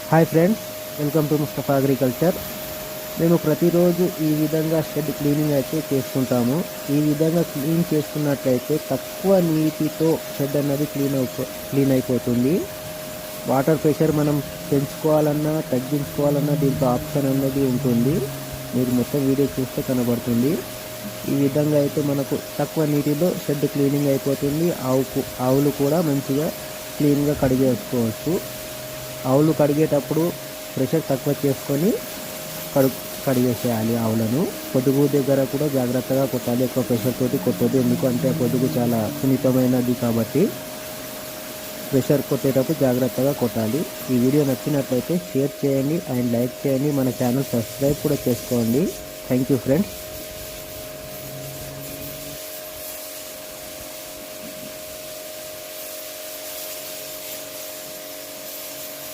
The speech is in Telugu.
Hi friends, welcome to Mustafa agriculture. మేము ప్రతిరోజు ఈ విధంగా షెడ్ క్లీనింగ్ అయితే చేస్తుంటాము. ఈ విధంగా క్లీన్ చేసుకున్నట్లయితే తక్కువ నీటితో షెడ్ అన్నది క్లీన్ అయిపోతుంది. వాటర్ ప్రెషర్ మనం పెంచుకోవాలన్నా తగ్గించుకోవాలన్నా దీంట్లో ఆప్షన్ అన్నది ఉంటుంది. మీరు మొత్తం వీడియో చూస్తే కనబడుతుంది. ఈ విధంగా అయితే మనకు తక్కువ నీటిలో షెడ్ క్లీనింగ్ అయిపోతుంది. ఆవులు కూడా మంచిగా క్లీన్గా కడిగేసుకోవచ్చు. ఆవులు కడిగేటప్పుడు ప్రెషర్ తక్కువ చేసుకొని కడిగేసేయాలి ఆవులను. పొదుగు దగ్గర కూడా జాగ్రత్తగా కొట్టాలి, ఎక్కువ ప్రెషర్ తోటి కొట్టదు. ఎందుకంటే పొదుగు చాలా సున్నితమైనది కాబట్టి ప్రెషర్ కొట్టేటప్పుడు జాగ్రత్తగా కొట్టాలి. ఈ వీడియో నచ్చినట్లయితే షేర్ చేయండి అండ్ లైక్ చేయండి. మన ఛానల్ సబ్స్క్రైబ్ కూడా చేసుకోండి. Thank you friends.